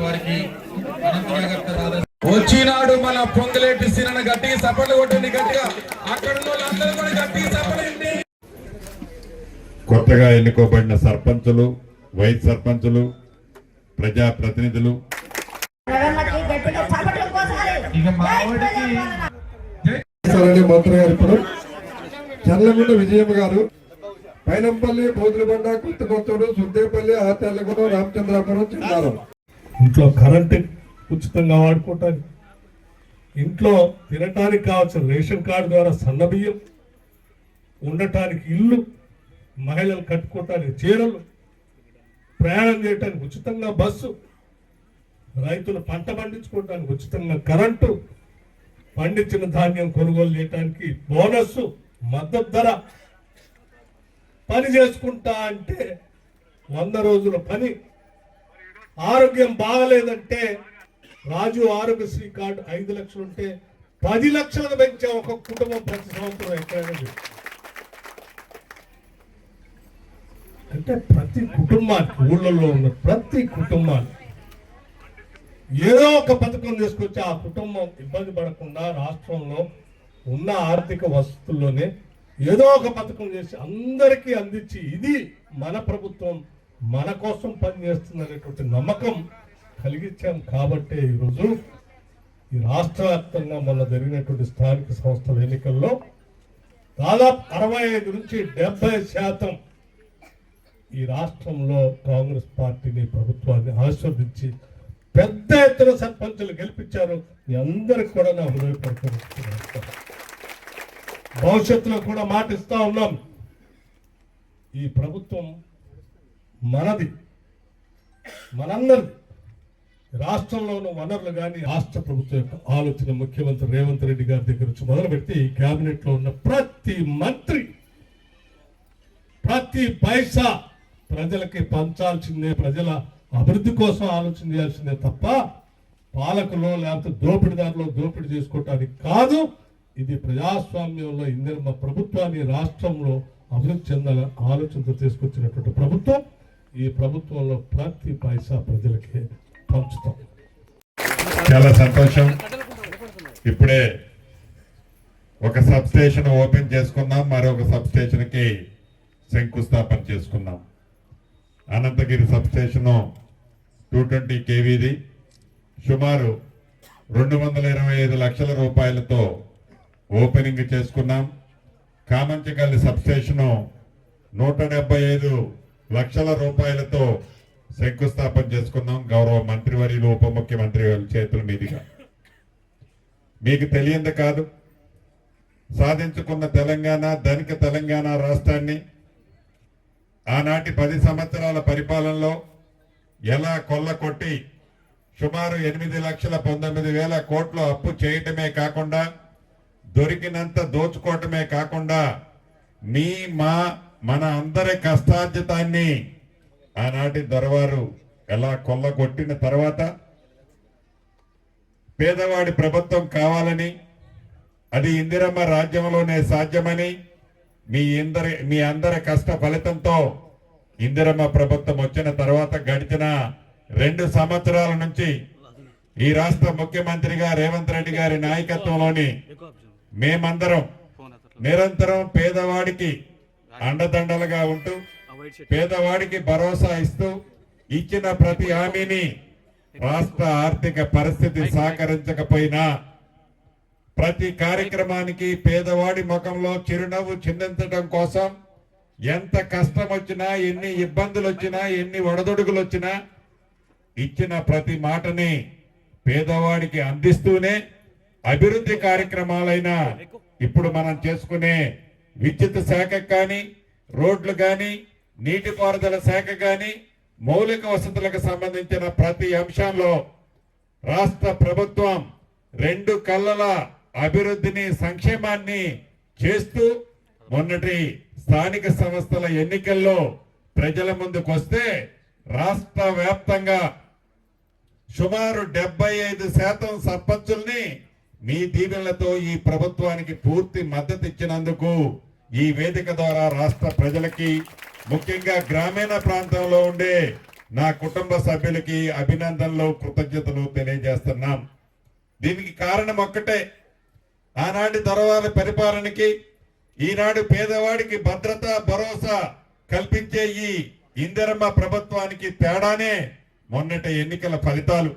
వారికి వచ్చినాడు మన పొంగులేటి సీనన్న గట్టిగా సపోర్ట్ కొట్టండి, గట్టిగా అక్కడ అందరూ కూడా గట్టిగా సపోర్ట్. కొత్తగా ఎన్నుకోబడిన సర్పంచులు, వైస్ సర్పంచులు, ప్రజా ప్రతినిధులు, మంత్రి గారు, ఇప్పుడు చర్లగుండ విజయమ్మ గారు, పైనంపల్లి, బోధులబండ, కొత్తకొత్తూరు, సుద్దేపల్లి, ఆతెల్లగూడెం, రామచంద్రాపురం, చిన్నారం. ఇంట్లో కరెంటు ఉచితంగా వాడుకోవటానికి, ఇంట్లో తినటానికి కావాల్సిన రేషన్ కార్డు ద్వారా సన్నబియ్యం, ఉండటానికి ఇల్లు, మహిళలు కట్టుకోవటానికి చీరలు, ప్రయాణం చేయడానికి ఉచితంగా బస్సు, రైతులు పంట పండించుకోవడానికి ఉచితంగా కరెంటు, పండించిన ధాన్యం కొనుగోలు చేయడానికి బోనస్, మద్దతు ధర, పని చేసుకుంటా అంటే 100 రోజుల పని, ఆరోగ్యం బాగలేదంటే రాజు ఆరోగ్యశ్రీ కార్డు 5 లక్షలు ఉంటే 10 లక్షలకు పెంచే ఒక కుటుంబం ప్రతి సంవత్సరం ఎక్కడైనా. అంటే ప్రతి కుటుంబానికి, ఊళ్ళల్లో ఉన్న ప్రతి కుటుంబానికి ఏదో ఒక పథకం తీసుకొచ్చి ఆ కుటుంబం ఇబ్బంది పడకుండా రాష్ట్రంలో ఉన్న ఆర్థిక వసతుల్లోనే ఏదో ఒక పథకం చేసి అందరికీ అందించి, ఇది మన ప్రభుత్వం మన కోసం పనిచేస్తుందనేటువంటి నమ్మకం కలిగించాం. కాబట్టే ఈరోజు ఈ రాష్ట్ర వ్యాప్తంగా మొన్న జరిగినటువంటి స్థానిక సంస్థల ఎన్నికల్లో దాదాపు 65 నుంచి 70% ఈ రాష్ట్రంలో కాంగ్రెస్ పార్టీని, ప్రభుత్వాన్ని ఆశీర్వదించి పెద్ద ఎత్తున సర్పంచులు గెలిపించారు. మీ అందరికి కూడా నా హృదయపూర్వక భవిష్యత్తులో కూడా మాటిస్తా ఉన్నాం. ఈ ప్రభుత్వం మనది, మనందరిది. రాష్ట్రంలో ఉన్న వనరులు కానీ, రాష్ట్ర ప్రభుత్వం యొక్క ఆలోచన ముఖ్యమంత్రి రేవంత్ రెడ్డి గారి దగ్గర నుంచి మొదలు పెడితే ఈ కేబినెట్ లో ఉన్న ప్రతి మంత్రి ప్రతి పైసా ప్రజలకి పంచాల్సిందే, ప్రజల అభివృద్ధి కోసం ఆలోచన చేయాల్సిందే తప్ప పాలకులు లేకపోతే దోపిడిదారులు దోపిడీ చేసుకోవటానికి కాదు. ఇది ప్రజాస్వామ్యంలో ఇందిరమ్మ ప్రభుత్వాన్ని రాష్ట్రంలో అభివృద్ధి చెందాలని ఆలోచనతో తీసుకొచ్చినటువంటి ప్రభుత్వం. ఈ ప్రభుత్వంలో ప్రతి పైసా ప్రజలకి పంచుతాం. చాలా సంతోషం. ఇప్పుడే ఒక సబ్ స్టేషన్ ఓపెన్ చేసుకున్నాం, మరొక సబ్ స్టేషన్ కి శంకుస్థాపన చేసుకున్నాం. అనంతగిరి సబ్ స్టేషన్ 220 kVది సుమారు 225 లక్షల రూపాయలతో ఓపెనింగ్ చేసుకున్నాం. కామంచికల్లి సబ్ స్టేషన్ 175 లక్షల రూపాయలతో శంకుస్థాపన చేసుకున్నాం. గౌరవ మంత్రివర్యులు, ఉప ముఖ్యమంత్రి చేతుల మీదుగా. మీకు తెలియంది కాదు, సాధించుకున్న తెలంగాణ, ధనిక తెలంగాణ రాష్ట్రాన్ని ఆనాటి 10 సంవత్సరాల పరిపాలనలో ఎలా కొల్లకొట్టి సుమారు 8,19,000 కోట్లు అప్పు చేయటమే కాకుండా, దొరికినంత దోచుకోవటమే కాకుండా, మన అందరి కష్టార్జితాన్ని ఆనాటి దొరవారు ఎలా కొల్లగొట్టిన తర్వాత పేదవాడి ప్రభుత్వం కావాలని, అది ఇందిరమ్మ రాజ్యంలోనే సాధ్యమని, మీ అందరి కష్ట ఫలితంతో ఇందిరమ్మ ప్రభుత్వం వచ్చిన తర్వాత గడిచిన 2 సంవత్సరాల నుంచి ఈ రాష్ట్ర ముఖ్యమంత్రిగా రేవంత్ రెడ్డి గారి నాయకత్వంలోని మేమందరం నిరంతరం పేదవాడికి అండదండలుగా ఉంటూ, పేదవాడికి భరోసా ఇస్తూ, ఇచ్చిన ప్రతి హామీని రాష్ట్ర ఆర్థిక పరిస్థితి సహకరించకపోయినా ప్రతి కార్యక్రమానికి పేదవాడి ముఖంలో చిరునవ్వు చిందించడం కోసం ఎంత కష్టం వచ్చినా, ఎన్ని ఇబ్బందులు వచ్చినా, ఎన్ని ఒడదొడుగులు వచ్చినా ఇచ్చిన ప్రతి మాటని పేదవాడికి అందిస్తూనే అభివృద్ధి కార్యక్రమాలైనా ఇప్పుడు మనం చేసుకునే విద్యుత్ శాఖ కానీ, రోడ్లు కానీ, నీటిపారుదల శాఖ కానీ, మౌలిక వసతులకు సంబంధించిన ప్రతి అంశంలో రాష్ట్ర ప్రభుత్వం 2 కళ్ళల అభివృద్ధిని, సంక్షేమాన్ని చేస్తూ మొన్నటి స్థానిక సంస్థల ఎన్నికల్లో ప్రజల ముందుకు వస్తే రాష్ట్ర వ్యాప్తంగా సుమారు 75% సర్పంచుల్ని మీ దీవెనలతో ఈ ప్రభుత్వానికి పూర్తి మద్దతు ఇచ్చినందుకు ఈ వేదిక ద్వారా రాష్ట్ర ప్రజలకి, ముఖ్యంగా గ్రామీణ ప్రాంతంలో ఉండే నా కుటుంబ సభ్యులకి అభినందనలు కృతజ్ఞతలు తెలియజేస్తున్నాం. దీనికి కారణం ఒక్కటే, ఆనాటి తరువాతి పరిపాలనకి ఈనాడు పేదవాడికి భద్రత భరోసా కల్పించే ఈ ఇందిరమ్మ ప్రభుత్వానికి తేడానే మొన్నటి ఎన్నికల ఫలితాలు.